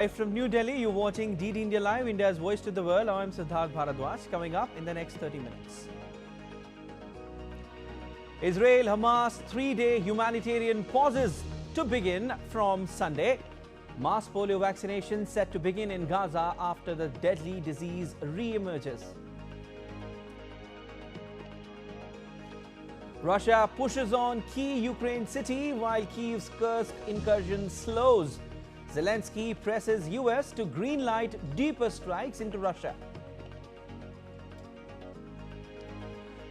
Live from New Delhi, you're watching DD India Live, India's voice to the world. I'm Siddharth Bharadwaj. Coming up in the next 30 minutes. Israel-Hamas three-day humanitarian pauses to begin from Sunday. Mass polio vaccination set to begin in Gaza after the deadly disease re-emerges. Russia pushes on key Ukraine city while Kyiv's Kursk incursion slows. Zelensky presses US to greenlight deeper strikes into Russia.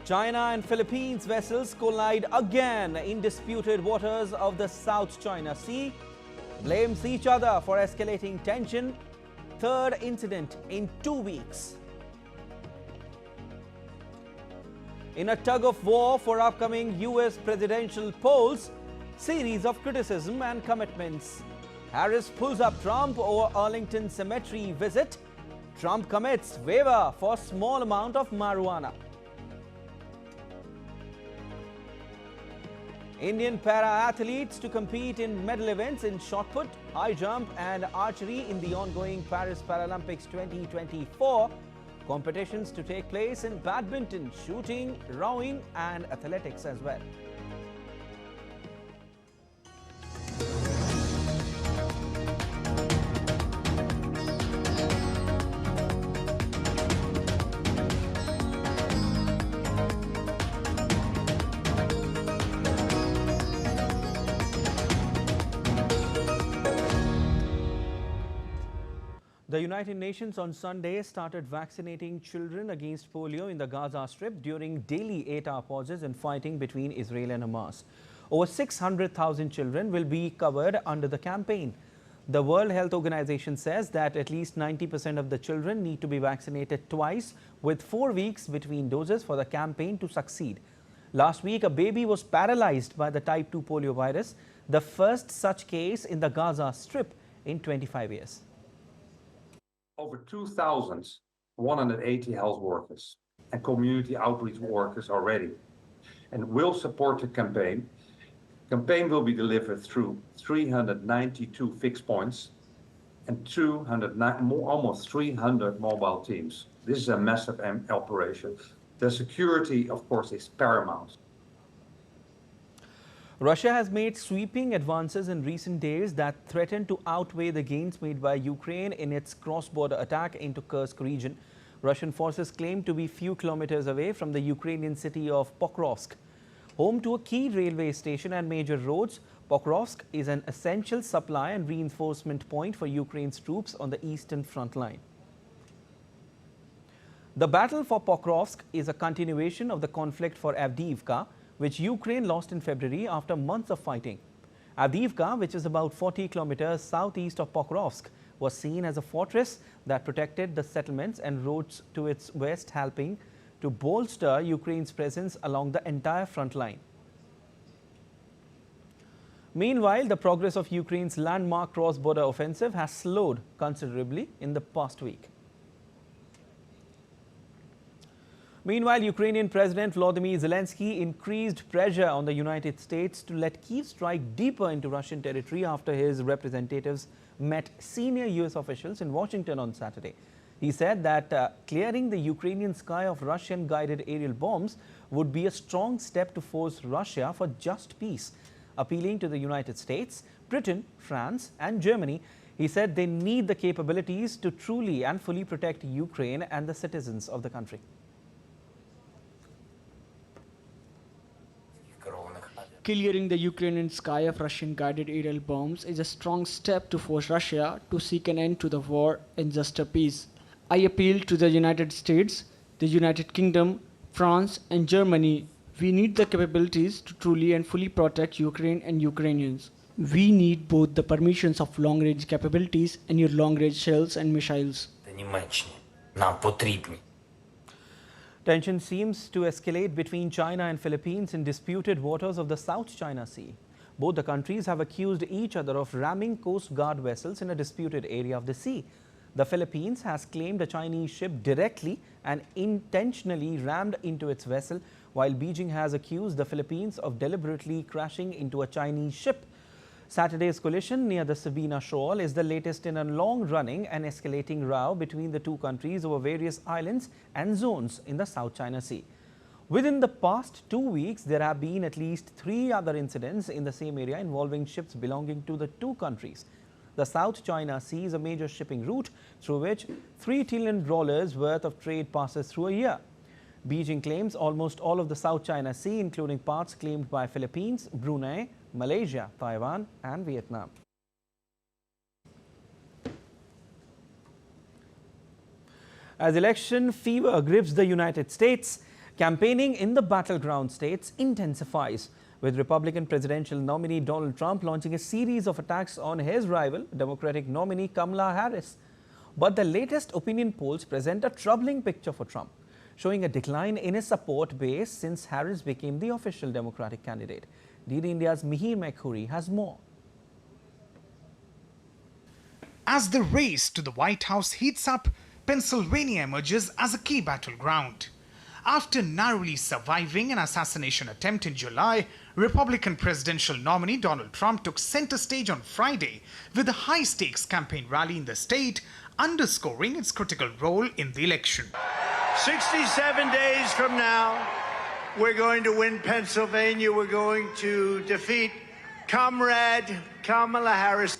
China and Philippines vessels collide again in disputed waters of the South China Sea. Blames each other for escalating tension. Third incident in 2 weeks. In a tug of war for upcoming US presidential polls, series of criticism and commitments. Harris pulls up Trump over Arlington Cemetery visit. Trump commits waiver for small amount of marijuana. Indian para-athletes to compete in medal events in shot put, high jump and archery in the ongoing Paris Paralympics 2024. Competitions to take place in badminton, shooting, rowing and athletics as well. The United Nations on Sunday started vaccinating children against polio in the Gaza Strip during daily 8-hour pauses in fighting between Israel and Hamas. Over 600,000 children will be covered under the campaign. The World Health Organization says that at least 90% of the children need to be vaccinated twice, with 4 weeks between doses for the campaign to succeed. Last week, a baby was paralyzed by the type 2 polio virus, the first such case in the Gaza Strip in 25 years. Over 2,180 health workers and community outreach workers are ready and will support the campaign. The campaign will be delivered through 392 fixed points and almost 300 mobile teams. This is a massive operation. The security, of course, is paramount. Russia has made sweeping advances in recent days that threaten to outweigh the gains made by Ukraine in its cross-border attack into Kursk region. Russian forces claim to be few kilometers away from the Ukrainian city of Pokrovsk. Home to a key railway station and major roads, Pokrovsk is an essential supply and reinforcement point for Ukraine's troops on the eastern front line. The battle for Pokrovsk is a continuation of the conflict for Avdiivka, which Ukraine lost in February after months of fighting. Avdiivka, which is about 40 kilometers southeast of Pokrovsk, was seen as a fortress that protected the settlements and roads to its west, helping to bolster Ukraine's presence along the entire front line. Meanwhile, the progress of Ukraine's landmark cross-border offensive has slowed considerably in the past week. Meanwhile, Ukrainian President Volodymyr Zelensky increased pressure on the United States to let Kyiv strike deeper into Russian territory after his representatives met senior US officials in Washington on Saturday. He said that clearing the Ukrainian sky of Russian-guided aerial bombs would be a strong step to force Russia for just peace. Appealing to the United States, Britain, France and Germany, he said they need the capabilities to truly and fully protect Ukraine and the citizens of the country. Clearing the Ukrainian sky of Russian-guided aerial bombs is a strong step to force Russia to seek an end to the war and just a peace. I appeal to the United States, the United Kingdom, France and Germany. We need the capabilities to truly and fully protect Ukraine and Ukrainians. We need both the permissions of long-range capabilities and your long-range shells and missiles. Tension seems to escalate between China and Philippines in disputed waters of the South China Sea. Both the countries have accused each other of ramming Coast Guard vessels in a disputed area of the sea. The Philippines has claimed a Chinese ship directly and intentionally rammed into its vessel, while Beijing has accused the Philippines of deliberately crashing into a Chinese ship. Saturday's collision near the Sabina Shoal is the latest in a long-running and escalating row between the two countries over various islands and zones in the South China Sea. Within the past 2 weeks, there have been at least 3 other incidents in the same area involving ships belonging to the two countries. The South China Sea is a major shipping route through which $3 trillion worth of trade passes through a year. Beijing claims almost all of the South China Sea, including parts claimed by Philippines, Brunei, Malaysia, Taiwan and Vietnam. As election fever grips the United States, campaigning in the battleground states intensifies, with Republican presidential nominee Donald Trump launching a series of attacks on his rival, Democratic nominee Kamala Harris. But the latest opinion polls present a troubling picture for Trump, showing a decline in his support base since Harris became the official Democratic candidate. DD India's Mihir Mekhuri has more. As the race to the White House heats up, Pennsylvania emerges as a key battleground. After narrowly surviving an assassination attempt in July, Republican presidential nominee Donald Trump took center stage on Friday with a high-stakes campaign rally in the state, underscoring its critical role in the election. 67 days from now, we're going to win Pennsylvania. We're going to defeat Comrade Kamala Harris.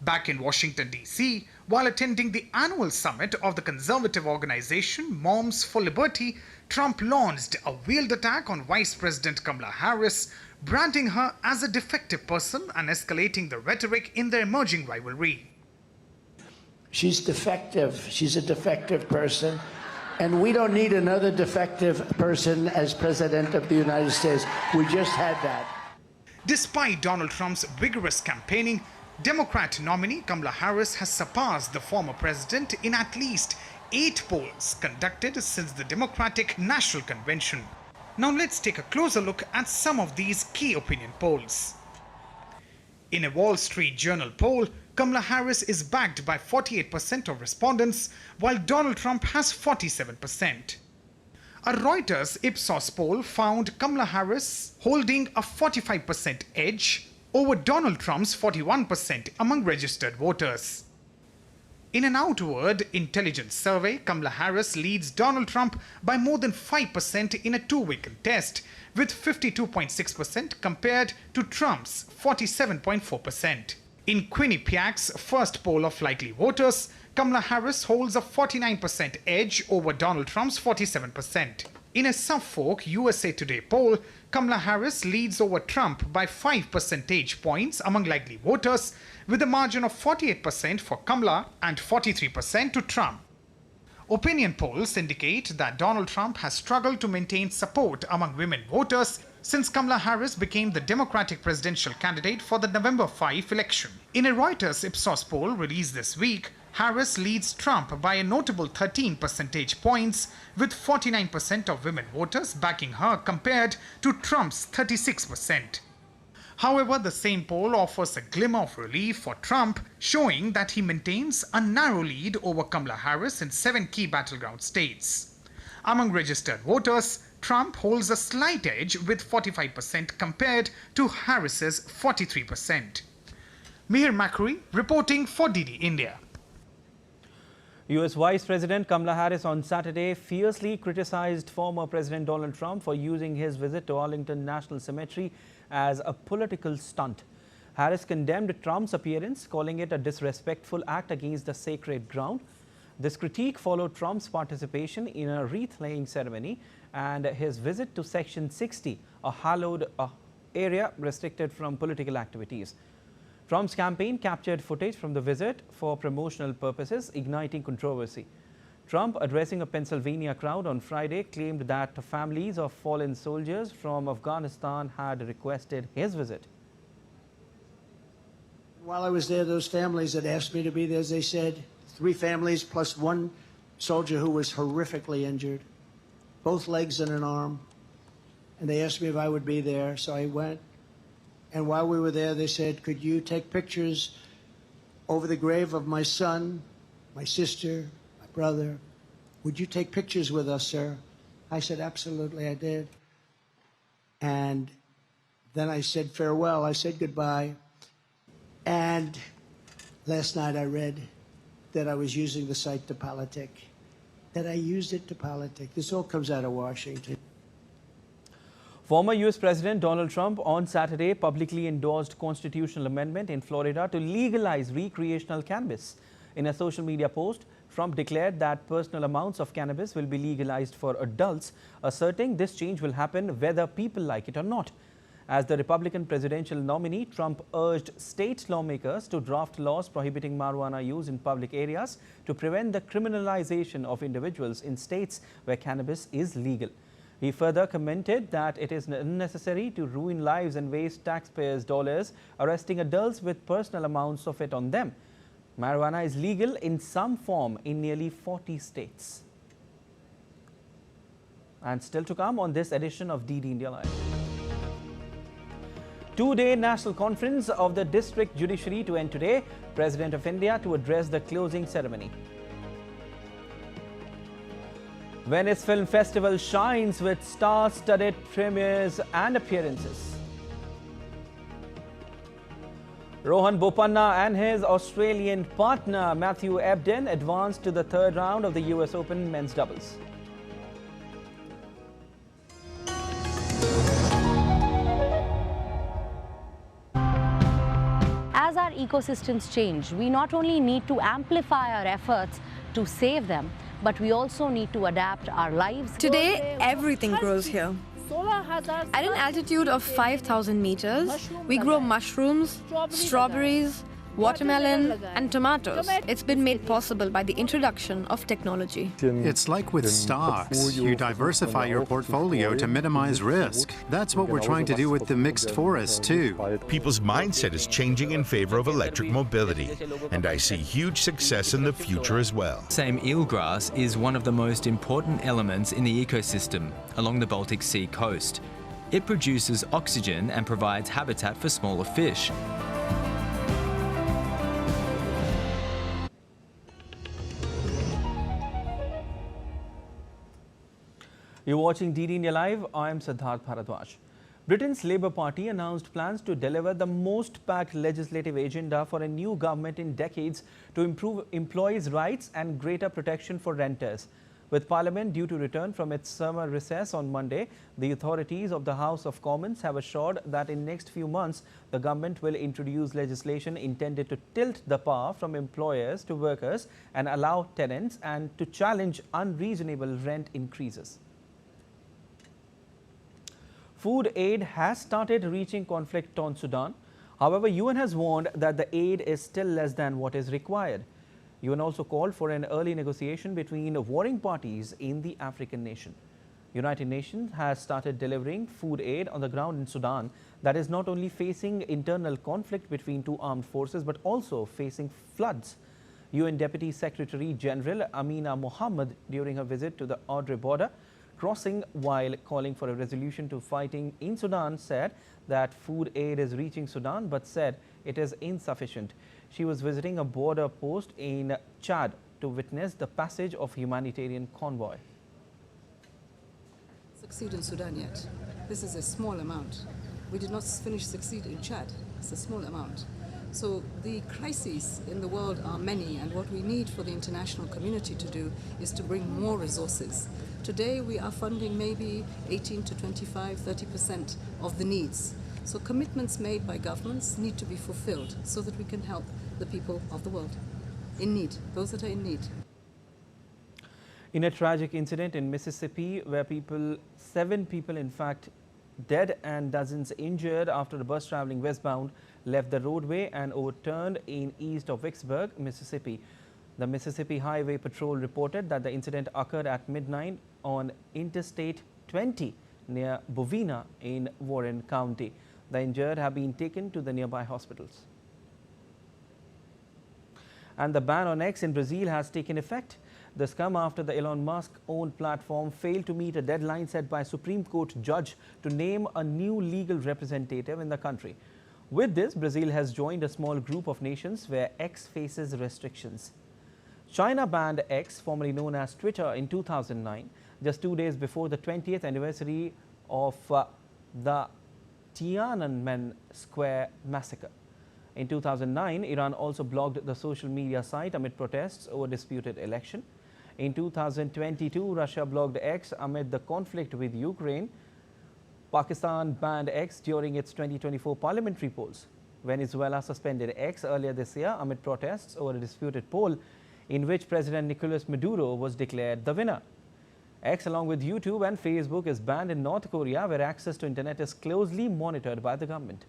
Back in Washington, D.C., while attending the annual summit of the conservative organization Moms for Liberty, Trump launched a veiled attack on Vice President Kamala Harris, branding her as a defective person and escalating the rhetoric in their emerging rivalry. She's defective. She's a defective person. And we don't need another defective person as President of the United States. We just had that. Despite Donald Trump's vigorous campaigning, Democrat nominee Kamala Harris has surpassed the former president in at least 8 polls conducted since the Democratic National Convention. Now let's take a closer look at some of these key opinion polls. In a Wall Street Journal poll, Kamala Harris is backed by 48% of respondents, while Donald Trump has 47%. A Reuters Ipsos poll found Kamala Harris holding a 45% edge over Donald Trump's 41% among registered voters. In an outward intelligence survey, Kamala Harris leads Donald Trump by more than 5% in a two-way contest, with 52.6% compared to Trump's 47.4%. In Quinnipiac's first poll of likely voters, Kamala Harris holds a 49% edge over Donald Trump's 47%. In a Suffolk USA Today poll, Kamala Harris leads over Trump by 5 percentage points among likely voters, with a margin of 48% for Kamala and 43% to Trump. Opinion polls indicate that Donald Trump has struggled to maintain support among women voters since Kamala Harris became the Democratic presidential candidate for the November 5 election. In a Reuters Ipsos poll released this week, Harris leads Trump by a notable 13 percentage points, with 49% of women voters backing her compared to Trump's 36%. However, the same poll offers a glimmer of relief for Trump, showing that he maintains a narrow lead over Kamala Harris in 7 key battleground states. Among registered voters, Trump holds a slight edge with 45% compared to Harris's 43%. Mihir Mekhuri reporting for DD India. U.S. Vice President Kamala Harris on Saturday fiercely criticized former President Donald Trump for using his visit to Arlington National Cemetery as a political stunt. Harris condemned Trump's appearance, calling it a disrespectful act against the sacred ground. This critique followed Trump's participation in a wreath-laying ceremony and his visit to Section 60, a hallowed area restricted from political activities. Trump's campaign captured footage from the visit for promotional purposes, igniting controversy. Trump, addressing a Pennsylvania crowd on Friday, claimed that families of fallen soldiers from Afghanistan had requested his visit. While I was there, those families that asked me to be there, as they said, 3 families plus 1 soldier who was horrifically injured, both legs and an arm. And they asked me if I would be there, so I went. And while we were there, they said, could you take pictures over the grave of my son, my sister, my brother? Would you take pictures with us, sir? I said, absolutely, I did. And then I said farewell. I said goodbye. And last night I read that I was using the site to politic, that I used it to politic. This all comes out of Washington. Former U.S. President Donald Trump on Saturday publicly endorsed constitutional amendment in Florida to legalize recreational cannabis. In a social media post, Trump declared that personal amounts of cannabis will be legalized for adults, asserting this change will happen whether people like it or not. As the Republican presidential nominee, Trump urged state lawmakers to draft laws prohibiting marijuana use in public areas to prevent the criminalization of individuals in states where cannabis is legal. He further commented that it is unnecessary to ruin lives and waste taxpayers' dollars arresting adults with personal amounts of it on them. Marijuana is legal in some form in nearly 40 states. And still to come on this edition of DD India Live. Two-day national conference of the district judiciary to end today. President of India to address the closing ceremony. Venice Film Festival shines with star-studded premieres and appearances. Rohan Bopanna and his Australian partner Matthew Ebden advanced to the third round of the US Open men's doubles. As our ecosystems change, we not only need to amplify our efforts to save them, but we also need to adapt our lives. Today, everything grows here. At an altitude of 5,000 meters, we grow mushrooms, strawberries, watermelon, and tomatoes. It's been made possible by the introduction of technology. It's like with stocks. You diversify your portfolio to minimize risk. That's what we're trying to do with the mixed forest, too. People's mindset is changing in favor of electric mobility, and I see huge success in the future as well. Same eelgrass is one of the most important elements in the ecosystem along the Baltic Sea coast. It produces oxygen and provides habitat for smaller fish. You're watching DD India Live. I'm Siddharth Bharadwaj. Britain's Labour Party announced plans to deliver the most packed legislative agenda for a new government in decades to improve employees' rights and greater protection for renters. With Parliament due to return from its summer recess on Monday, the authorities of the House of Commons have assured that in next few months, the government will introduce legislation intended to tilt the power from employers to workers and allow tenants and to challenge unreasonable rent increases. Food aid has started reaching conflict-torn Sudan. However, UN has warned that the aid is still less than what is required. UN also called for an early negotiation between warring parties in the African nation. United Nations has started delivering food aid on the ground in Sudan that is not only facing internal conflict between two armed forces but also facing floods. UN Deputy Secretary General Amina Mohammed, during her visit to the Audrey border crossing while calling for a resolution to fighting in Sudan, said that food aid is reaching Sudan but said it is insufficient. She was visiting a border post in Chad to witness the passage of humanitarian convoy. Succeed in Sudan yet. This is a small amount. We did not succeed in Chad. It's a small amount. So the crises in the world are many, and what we need for the international community to do is to bring more resources. Today we are funding maybe 18 to 25, 30% of the needs. So commitments made by governments need to be fulfilled so that we can help the people of the world in need, those that are in need. In a tragic incident in Mississippi where 7 people in fact dead and dozens injured after a bus traveling westbound left the roadway and overturned in east of Vicksburg, Mississippi. The Mississippi Highway Patrol reported that the incident occurred at midnight on Interstate 20 near Bovina in Warren County. The injured have been taken to the nearby hospitals. And the ban on X in Brazil has taken effect. This comes after the Elon Musk-owned platform failed to meet a deadline set by a Supreme Court judge to name a new legal representative in the country. With this, Brazil has joined a small group of nations where X faces restrictions. China banned X, formerly known as Twitter, in 2009, just 2 days before the 20th anniversary of the Tiananmen Square massacre. In 2009, Iran also blocked the social media site amid protests over disputed election. In 2022, Russia blocked X amid the conflict with Ukraine. Pakistan banned X during its 2024 parliamentary polls. Venezuela suspended X earlier this year amid protests over a disputed poll in which President Nicolas Maduro was declared the winner. X, along with YouTube and Facebook, is banned in North Korea, where access to internet is closely monitored by the government.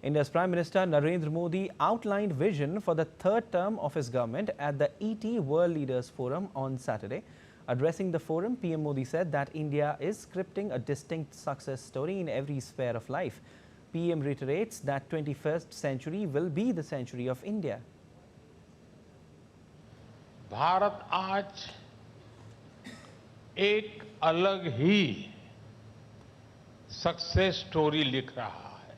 India's Prime Minister Narendra Modi outlined vision for the third term of his government at the ET World Leaders Forum on Saturday. Addressing the forum, PM Modi said that India is scripting a distinct success story in every sphere of life. PM reiterates that 21st century will be the century of India. Bharat आज एक अलग ही success story लिख रहा है।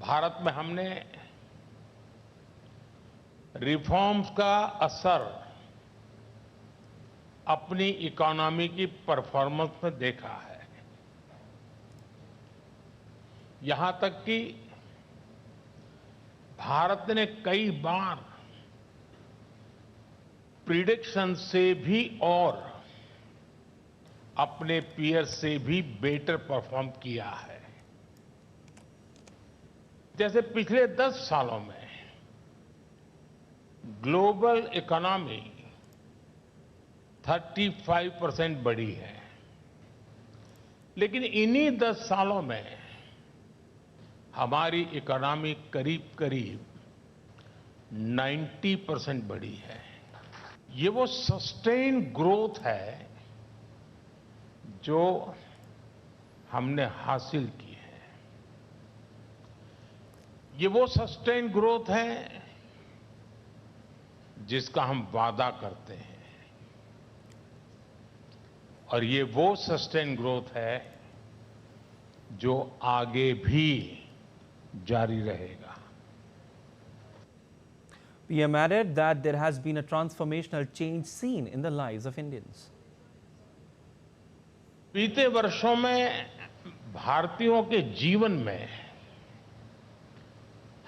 भारत में हमने reforms का असर अपनी इकोनॉमी की परफॉर्मेंस में देखा है। यहां तक कि भारत ने कई बार प्रिडिक्शन से भी और अपने पीयर से भी बेटर परफॉर्म किया है। जैसे पिछले 10 सालों में ग्लोबल इकोनॉमी 35% बढ़ी है, लेकिन इन्हीं 10 सालों में हमारी इकोनॉमी करीब करीब 90% बढ़ी है। ये वो सस्टेन ग्रोथ है जो हमने हासिल की है। ये वो सस्टेन ग्रोथ है जिसका हम वादा करते हैं, और ये वो सस्टेन ग्रोथ है जो आगे भी जारी रहेगा। PM added that there has been a transformational change seen in the lives of Indians. बीते वर्षों में भारतीयों के जीवन में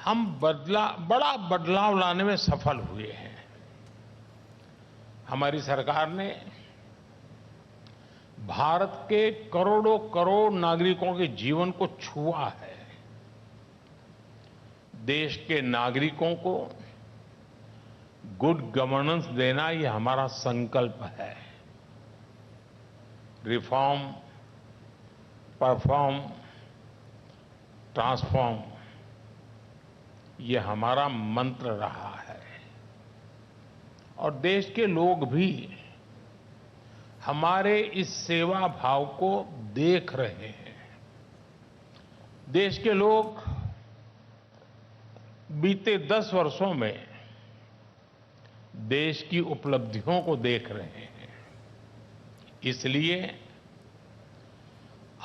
हम बड़ा बदलाव लाने में सफल हुए हैं। हमारी सरकार ने भारत के करोड़ों करोड़ नागरिकों के जीवन को छुआ है। देश के नागरिकों को गुड गवर्नेंस देना ये हमारा संकल्प है। रिफॉर्म, परफॉर्म, ट्रांसफॉर्म ये हमारा मंत्र रहा है, और देश के लोग भी हमारे इस सेवा भाव को देख रहे हैं। देश के लोग बीते 10 वर्षों में देश की उपलब्धियों को देख रहे हैं। इसलिए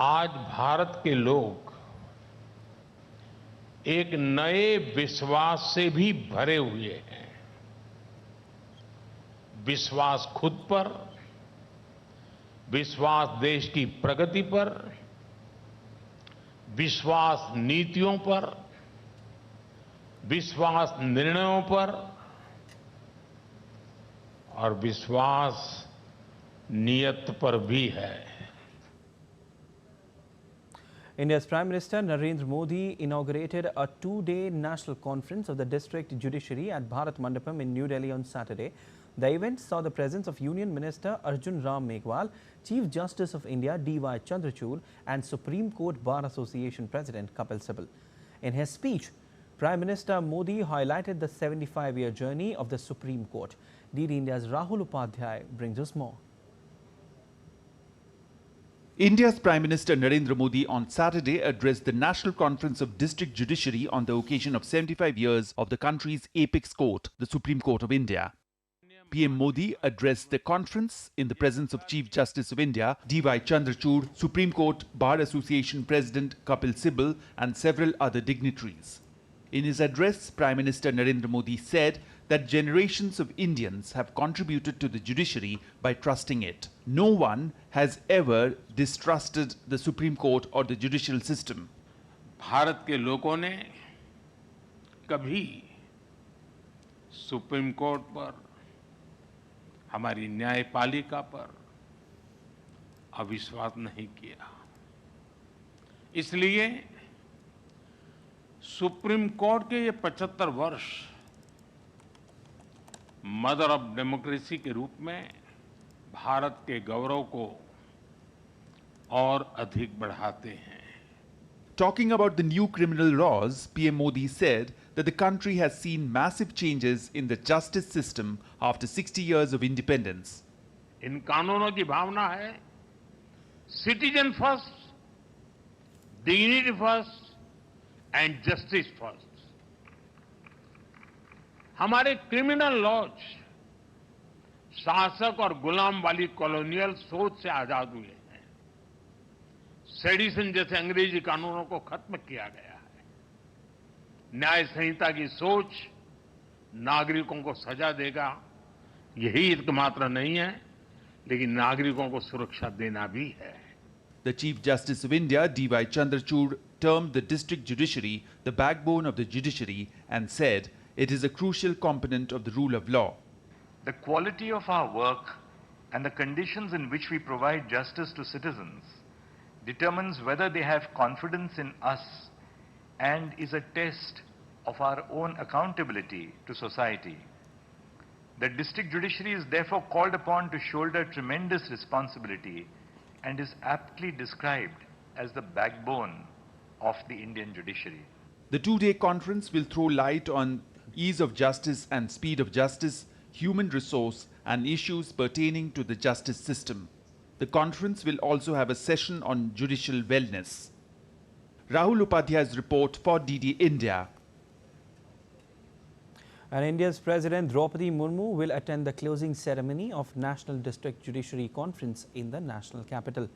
आज भारत के लोग एक नए विश्वास से भी भरे हुए हैं। विश्वास खुद पर, विश्वास देश की प्रगति पर, विश्वास नीतियों पर, विश्वास निर्णयों पर, और विश्वास नियत पर भी है। India's Prime Minister Narendra Modi inaugurated a 2-day national conference of the district judiciary at Bharat Mandapam in New Delhi on Saturday. The event saw the presence of Union Minister Arjun Ram Meghwal, Chief Justice of India D.Y. Chandrachud, and Supreme Court Bar Association President Kapil Sibal. In his speech, Prime Minister Modi highlighted the 75-year journey of the Supreme Court. DD India's Rahul Upadhyay brings us more. India's Prime Minister Narendra Modi on Saturday addressed the National Conference of District Judiciary on the occasion of 75 years of the country's apex court, the Supreme Court of India. PM Modi addressed the conference in the presence of Chief Justice of India, D.Y. Chandrachud, Supreme Court Bar Association President Kapil Sibal, and several other dignitaries. In his address, Prime Minister Narendra Modi said that generations of Indians have contributed to the judiciary by trusting it. No one has ever distrusted the Supreme Court or the judicial system. Bharat के लोगों ने कभी supreme court पर, हमारी न्यायपालिका पर अविश्वास नहीं किया। इसलिए सुप्रीम कोर्ट के ये 75 वर्ष मदर ऑफ डेमोक्रेसी के रूप में भारत के गौरव को और अधिक बढ़ाते हैं। Talking about the new criminal laws, PM Modi said that the country has seen massive changes in the justice system after 60 years of independence. इन कानूनों की भावना है citizen first, dignity first and justice first. हमारे criminal laws शासक और गुलाम वाली colonial सोच से आजाद हुए हैं। सेडिशन जैसे अंग्रेजी कानूनों को खत्म किया गया है। न्याय संहिता की सोच नागरिकों को सजा देगा, यही एकमात्र नहीं है, लेकिन नागरिकों को सुरक्षा देना भी है। The Chief Justice of India, D.Y. Chandrachud, termed the district judiciary the backbone of the judiciary and said it is a crucial component of the rule of law. The quality of our work and the conditions in which we provide justice to citizens determines whether they have confidence in us and is a test of our own accountability to society. The district judiciary is therefore called upon to shoulder tremendous responsibility and is aptly described as the backbone of the Indian judiciary. The two-day conference will throw light on ease of justice and speed of justice, human resource and issues pertaining to the justice system. The conference will also have a session on judicial wellness. Rahul Upadhyay's report for DD India. And India's President Draupadi Murmu will attend the closing ceremony of National District Judiciary Conference in the national capital.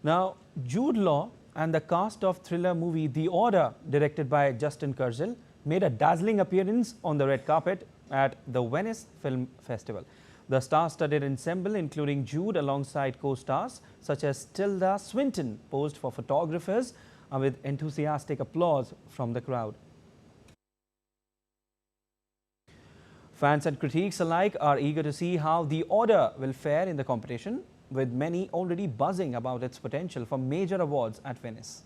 Now, Jude Law and the cast of thriller movie The Order, directed by Justin Kurzel, made a dazzling appearance on the red carpet at the Venice Film Festival. The star-studded ensemble, including Jude alongside co-stars such as Tilda Swinton, posed for photographers with enthusiastic applause from the crowd. Fans and critics alike are eager to see how The Order will fare in the competition, with many already buzzing about its potential for major awards at Venice.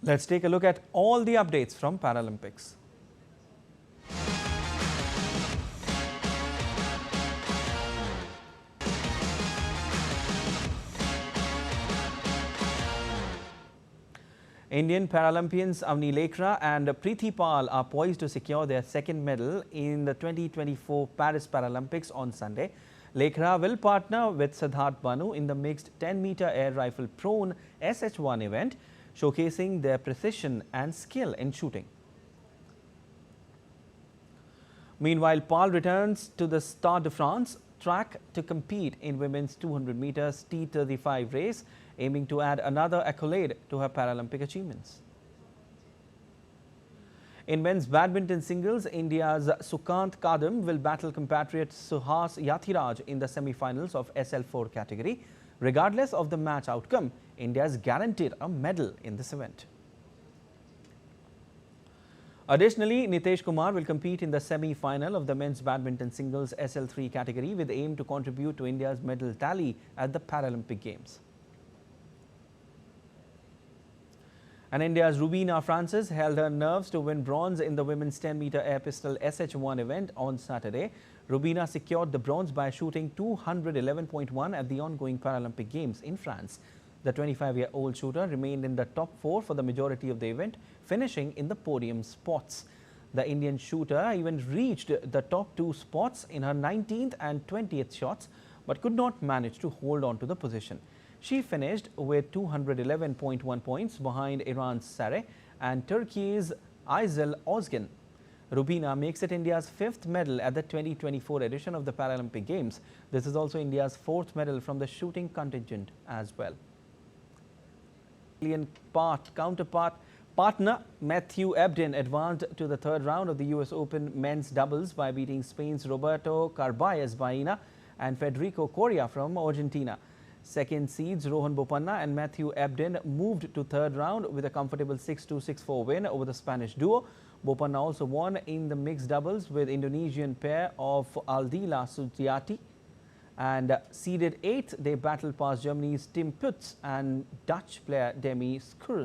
Let's take a look at all the updates from Paralympics. Indian Paralympians Avni Lekra and Preeti Pal are poised to secure their second medal in the 2024 Paris Paralympics on Sunday. Lekra will partner with Siddharth Banu in the mixed 10-meter air rifle prone SH1 event, showcasing their precision and skill in shooting. Meanwhile, Pal returns to the Stade de France track to compete in women's 200 meters T35 race, aiming to add another accolade to her Paralympic achievements. In men's badminton singles, India's Sukant Kadam will battle compatriot Suhas Yathiraj in the semi-finals of SL4 category. Regardless of the match outcome, India is guaranteed a medal in this event. Additionally, Nitesh Kumar will compete in the semi-final of the men's badminton singles SL3 category with aim to contribute to India's medal tally at the Paralympic Games. And India's Rubina Francis held her nerves to win bronze in the women's 10-meter air pistol SH1 event on Saturday. Rubina secured the bronze by shooting 211.1 at the ongoing Paralympic Games in France. The 25-year-old shooter remained in the top 4 for the majority of the event, finishing in the podium spots. The Indian shooter even reached the top 2 spots in her 19th and 20th shots, but could not manage to hold on to the position. She finished with 211.1 points behind Iran's Sareh and Turkey's Aysel Ozgen. Rubina makes it India's 5th medal at the 2024 edition of the Paralympic Games. This is also India's 4th medal from the shooting contingent as well. Counterpart Partner Matthew Ebden advanced to the third round of the US Open men's doubles by beating Spain's Roberto Carballes Baena and Federico Coria from Argentina. Second seeds Rohan Bopanna and Matthew Ebden moved to third round with a comfortable 6-2, 6-4 win over the Spanish duo. Bopanna also won in the mixed doubles with Indonesian pair of Aldila Sutiati. And seeded 8th, they battled past Germany's Tim Pütz and Dutch player Demi Schuurs.